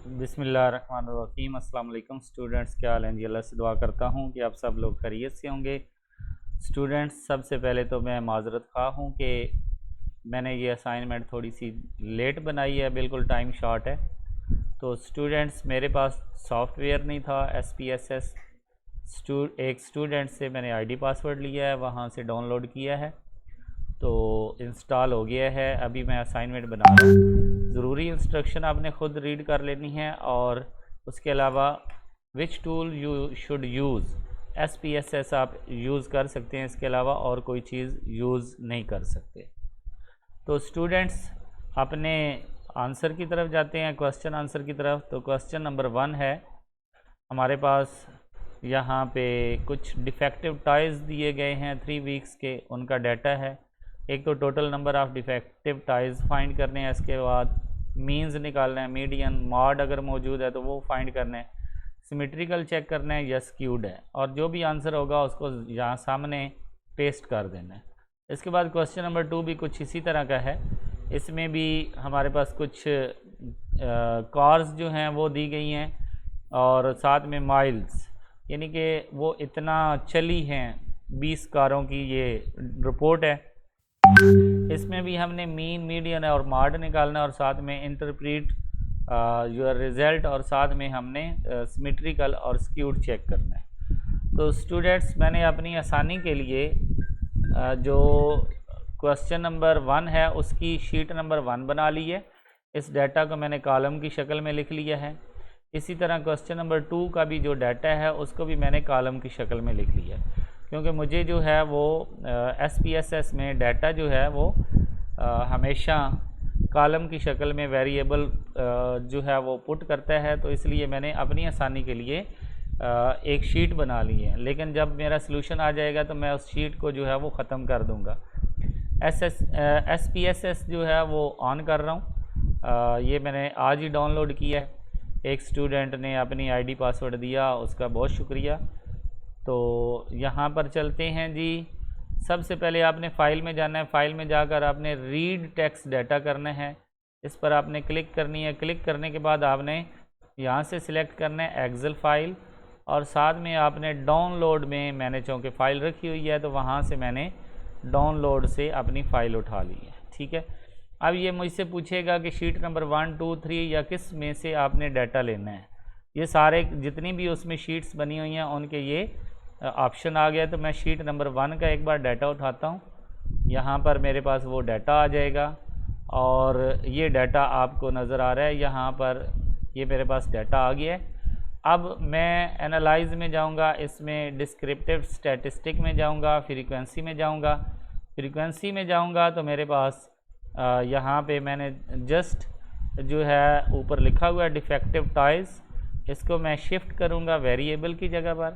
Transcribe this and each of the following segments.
बिस्मिल्लाहिर्रहमानिर्रहीम। अस्सलाम वालेकुम स्टूडेंट्स, क्या हाल है जी। अल्लाह से दुआ करता हूँ कि आप सब लोग खैरियत से होंगे। स्टूडेंट्स, सबसे पहले तो मैं माज़रत ख़्वाह हूँ कि मैंने ये असाइनमेंट थोड़ी सी लेट बनाई है, बिल्कुल टाइम शॉर्ट है। तो स्टूडेंट्स, मेरे पास सॉफ्टवेयर नहीं था SPSS। एक स्टूडेंट से मैंने ID पासवर्ड लिया है, वहाँ से डाउनलोड किया है, तो इंस्टॉल हो गया है। अभी मैं असाइनमेंट बना रहा हूँ। ज़रूरी इंस्ट्रक्शन आपने ख़ुद रीड कर लेनी है, और उसके अलावा which tool you should use, SPSS आप यूज़ कर सकते हैं, इसके अलावा और कोई चीज़ यूज़ नहीं कर सकते। तो स्टूडेंट्स, अपने आंसर की तरफ जाते हैं, क्वेश्चन आंसर की तरफ। तो क्वेश्चन नंबर 1 है हमारे पास। यहाँ पे कुछ डिफेक्टिव टॉयज़ दिए गए हैं 3 वीक्स के, उनका डाटा है। एक तो total number of defective toys find करने हैं, इसके बाद मीन्स निकालना है, मीडियन मॉड अगर मौजूद है तो वो फाइंड करना है, सिमेट्रिकल चेक करना है या स्क्यूड है, और जो भी आंसर होगा उसको यहाँ सामने पेस्ट कर देना है। इसके बाद क्वेश्चन नंबर 2 भी कुछ इसी तरह का है। इसमें भी हमारे पास कुछ कार्स जो हैं वो दी गई हैं, और साथ में माइल्स, यानी कि वो इतना चली हैं 20 कारों की ये रिपोर्ट है। इसमें भी हमने मीन, मीडियन और मॉड निकालना है, और साथ में इंटरप्रीट योर रिज़ल्ट, और साथ में हमने सिमेट्रिकल और स्क्यूड चेक करना है। तो स्टूडेंट्स, मैंने अपनी आसानी के लिए जो क्वेश्चन नंबर 1 है उसकी शीट नंबर 1 बना ली है। इस डाटा को मैंने कॉलम की शक्ल में लिख लिया है। इसी तरह क्वेश्चन नंबर 2 का भी जो डाटा है उसको भी मैंने कॉलम की शक्ल में लिख लिया है, क्योंकि मुझे जो है वो SPSS में डाटा जो है वो हमेशा कॉलम की शक्ल में वेरिएबल जो है वो पुट करता है। तो इसलिए मैंने अपनी आसानी के लिए एक शीट बना ली है, लेकिन जब मेरा सलूशन आ जाएगा तो मैं उस शीट को जो है वो ख़त्म कर दूँगा। SPSS जो है वो ऑन कर रहा हूँ। ये मैंने आज ही डाउनलोड किया है। एक स्टूडेंट ने अपनी ID पासवर्ड दिया, उसका बहुत शुक्रिया। तो यहाँ पर चलते हैं जी। सबसे पहले आपने फ़ाइल में जाना है। फ़ाइल में जाकर आपने रीड टेक्स्ट डाटा करना है, इस पर आपने क्लिक करनी है। क्लिक करने के बाद आपने यहाँ से सिलेक्ट करना है एक्सेल फ़ाइल, और साथ में आपने डाउनलोड में, मैंने चूँकि फ़ाइल रखी हुई है तो वहाँ से मैंने डाउनलोड से अपनी फ़ाइल उठा ली है। ठीक है। अब ये मुझसे पूछेगा कि शीट नंबर 1, 2, 3 या किस में से आपने डाटा लेना है। ये सारे जितनी भी उसमें शीट्स बनी हुई हैं उनके ये ऑप्शन आ गया। तो मैं शीट नंबर 1 का एक बार डाटा उठाता हूँ। यहाँ पर मेरे पास वो डाटा आ जाएगा, और ये डाटा आपको नज़र आ रहा है। यहाँ पर ये मेरे पास डाटा आ गया है। अब मैं एनालाइज में जाऊँगा, इसमें डिस्क्रिप्टिव स्टैटिस्टिक में जाऊँगा, फ्रीक्वेंसी में जाऊँगा। फ्रीक्वेंसी में जाऊँगा तो मेरे पास यहाँ पे मैंने जस्ट जो है ऊपर लिखा हुआ है डिफेक्टिव टॉयज़, इसको मैं शिफ्ट करूँगा वेरिएबल की जगह पर।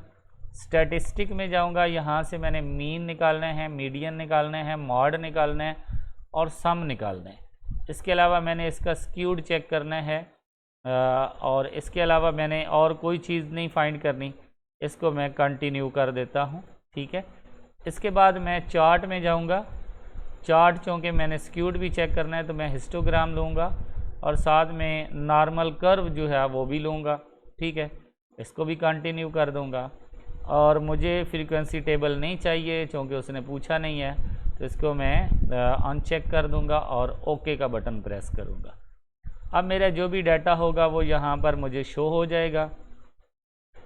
स्टैटिस्टिक में जाऊँगा, यहाँ से मैंने मीन निकालना है, मीडियन निकालना है, मॉड निकालना है, और सम निकालना है। इसके अलावा मैंने इसका स्क्यूड चेक करना है, और इसके अलावा मैंने और कोई चीज़ नहीं फाइंड करनी। इसको मैं कंटिन्यू कर देता हूँ। ठीक है। इसके बाद मैं चार्ट में जाऊँगा। चार्ट चूँकि मैंने स्क्यूड भी चेक करना है तो मैं हिस्टोग्राम लूँगा, और साथ में नॉर्मल कर्व जो है वो भी लूँगा। ठीक है। इसको भी कंटिन्यू कर दूँगा, और मुझे फ्रीक्वेंसी टेबल नहीं चाहिए चूँकि उसने पूछा नहीं है, तो इसको मैं अनचेक कर दूँगा और ओके का बटन प्रेस करूँगा। अब मेरा जो भी डाटा होगा वो यहाँ पर मुझे शो हो जाएगा।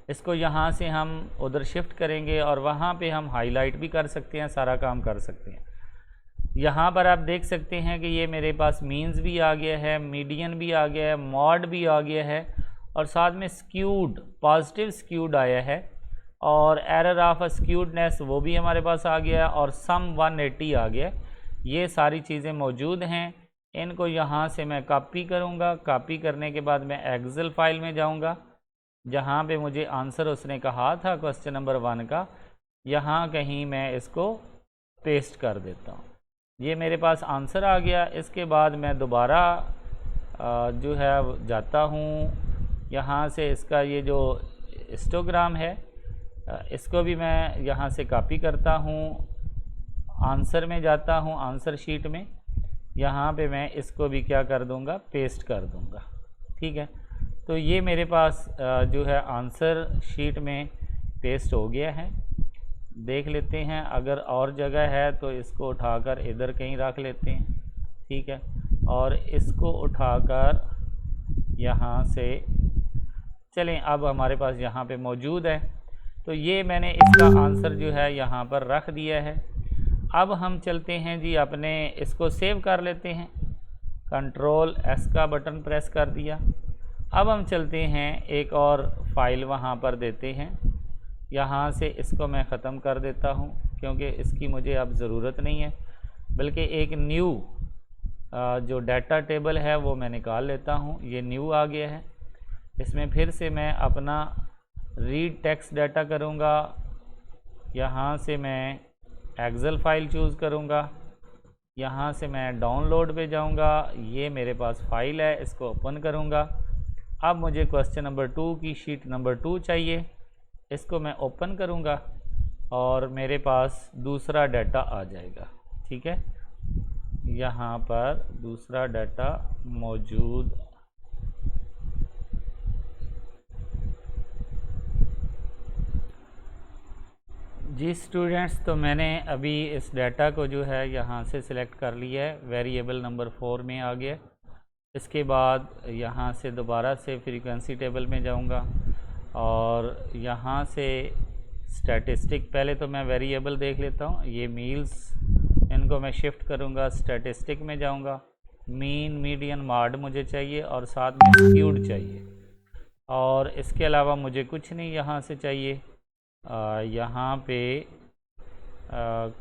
इसको यहाँ से हम उधर शिफ्ट करेंगे, और वहाँ पे हम हाईलाइट भी कर सकते हैं, सारा काम कर सकते हैं। यहाँ पर आप देख सकते हैं कि ये मेरे पास मीन्स भी आ गया है, मीडियन भी आ गया है, मॉड भी आ गया है, और साथ में स्क्यूड, पॉजिटिव स्क्यूड आया है, और एरर ऑफ अ स्क्यूडनेस वो भी हमारे पास आ गया, और सम 180 आ गया। ये सारी चीज़ें मौजूद हैं। इनको यहाँ से मैं कॉपी करूँगा। कॉपी करने के बाद मैं एक्सेल फाइल में जाऊँगा, जहाँ पे मुझे आंसर उसने कहा था क्वेश्चन नंबर 1 का, यहाँ कहीं मैं इसको पेस्ट कर देता हूँ। ये मेरे पास आंसर आ गया। इसके बाद मैं दोबारा जो है जाता हूँ यहाँ से, इसका ये जो हिस्टोग्राम है इसको भी मैं यहाँ से कॉपी करता हूँ, आंसर में जाता हूँ, आंसर शीट में, यहाँ पे मैं इसको भी क्या कर दूँगा, पेस्ट कर दूँगा। ठीक है। तो ये मेरे पास जो है आंसर शीट में पेस्ट हो गया है। देख लेते हैं, अगर और जगह है तो इसको उठाकर इधर कहीं रख लेते हैं, ठीक है, और इसको उठाकर यहाँ से चलें, अब हमारे पास यहाँ पे मौजूद है। तो ये मैंने इसका आंसर जो है यहाँ पर रख दिया है। अब हम चलते हैं जी, अपने इसको सेव कर लेते हैं, कंट्रोल एस का बटन प्रेस कर दिया। अब हम चलते हैं, एक और फाइल वहाँ पर देते हैं, यहाँ से इसको मैं ख़त्म कर देता हूँ क्योंकि इसकी मुझे अब ज़रूरत नहीं है, बल्कि एक न्यू जो डाटा टेबल है वो मैं निकाल लेता हूँ। ये न्यू आ गया है, इसमें फिर से मैं अपना रीड टेक्स्ट डाटा करूँगा, यहाँ से मैं एक्सेल फाइल चूज़ करूँगा, यहाँ से मैं डाउनलोड पे जाऊँगा, ये मेरे पास फाइल है, इसको ओपन करूँगा। अब मुझे क्वेश्चन नंबर 2 की शीट नंबर 2 चाहिए, इसको मैं ओपन करूँगा और मेरे पास दूसरा डाटा आ जाएगा, ठीक है, यहाँ पर दूसरा डाटा मौजूद। जी स्टूडेंट्स, तो मैंने अभी इस डाटा को जो है यहाँ से सिलेक्ट कर लिया है, वेरिएबल नंबर 4 में आ गया। इसके बाद यहाँ से दोबारा से फ्रीक्वेंसी टेबल में जाऊँगा और यहाँ से स्टैटिस्टिक, पहले तो मैं वेरिएबल देख लेता हूँ, ये मील्स, इनको मैं शिफ्ट करूँगा, स्टैटिस्टिक में जाऊँगा, मीन मीडियन मॉड मुझे चाहिए और साथ में स्क्यूड चाहिए, और इसके अलावा मुझे कुछ नहीं यहाँ से चाहिए। यहाँ पे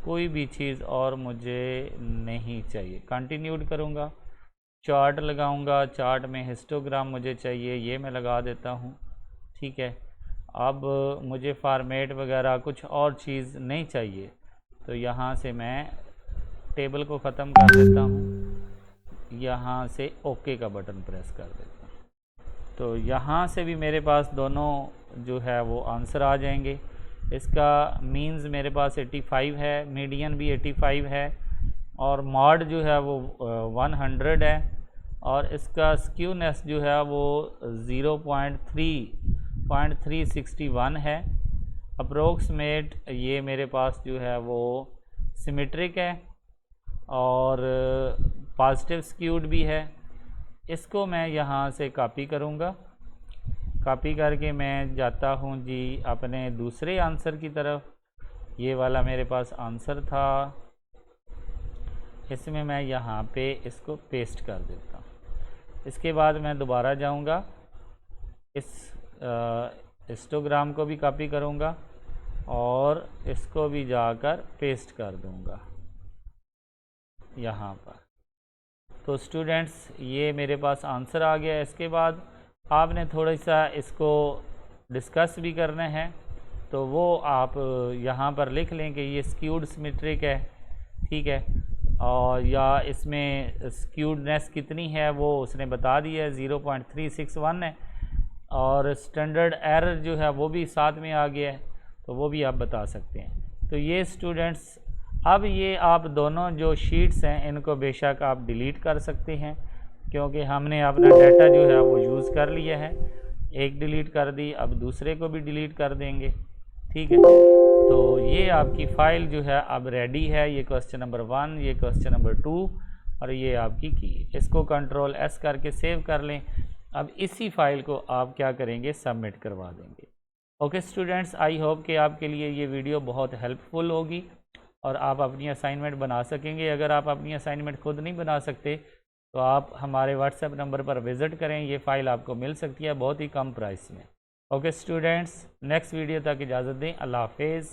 कोई भी चीज़ और मुझे नहीं चाहिए। कंटिन्यूड करूँगा, चार्ट लगाऊँगा, चार्ट में हिस्टोग्राम मुझे चाहिए, ये मैं लगा देता हूँ, ठीक है। अब मुझे फॉर्मेट वगैरह कुछ और चीज़ नहीं चाहिए, तो यहाँ से मैं टेबल को ख़त्म कर देता हूँ, यहाँ से ओके का बटन प्रेस कर देता हूँ। तो यहाँ से भी मेरे पास दोनों जो है वो आंसर आ जाएंगे। इसका मीन्स मेरे पास 85 है, मीडियन भी 85 है, और मॉड जो है वो 100 है, और इसका स्क्यूनेस जो है वो 0.361 है। अप्रोक्सीमेट ये मेरे पास जो है वो सिमेट्रिक है और पॉजिटिव स्क्यूड भी है। इसको मैं यहाँ से कॉपी करूँगा, कॉपी करके मैं जाता हूँ जी अपने दूसरे आंसर की तरफ। ये वाला मेरे पास आंसर था, इसमें मैं यहाँ पे इसको पेस्ट कर देता हूँ। इसके बाद मैं दोबारा जाऊँगा, इस हिस्टोग्राम को भी कॉपी करूँगा और इसको भी जाकर पेस्ट कर दूँगा यहाँ पर। तो स्टूडेंट्स, ये मेरे पास आंसर आ गया। इसके बाद आपने थोड़ा सा इसको डिस्कस भी करना है, तो वो आप यहाँ पर लिख लें कि ये स्क्यूड सिमेट्रिक है, ठीक है, और या इसमें स्क्यूडनेस कितनी है वो उसने बता दिया है, 0.361 है, और स्टैंडर्ड एरर जो है वो भी साथ में आ गया है, तो वो भी आप बता सकते हैं। तो ये स्टूडेंट्स, अब ये आप दोनों जो शीट्स हैं इनको बेशक आप डिलीट कर सकते हैं, क्योंकि हमने अपना डाटा जो है वो यूज़ कर लिया है। एक डिलीट कर दी, अब दूसरे को भी डिलीट कर देंगे, ठीक है। तो ये आपकी फ़ाइल जो है अब रेडी है। ये क्वेश्चन नंबर 1, ये क्वेश्चन नंबर 2 और ये आपकी की। इसको कंट्रोल एस करके सेव कर लें। अब इसी फाइल को आप क्या करेंगे, सबमिट करवा देंगे। ओके स्टूडेंट्स, आई होप कि आपके लिए ये वीडियो बहुत हेल्पफुल होगी और आप अपनी असाइनमेंट बना सकेंगे। अगर आप अपनी असाइनमेंट खुद नहीं बना सकते तो आप हमारे व्हाट्सएप नंबर पर विज़िट करें, ये फ़ाइल आपको मिल सकती है बहुत ही कम प्राइस में। ओके स्टूडेंट्स, नेक्स्ट वीडियो तक इजाज़त दें। अल्लाह हाफिज़।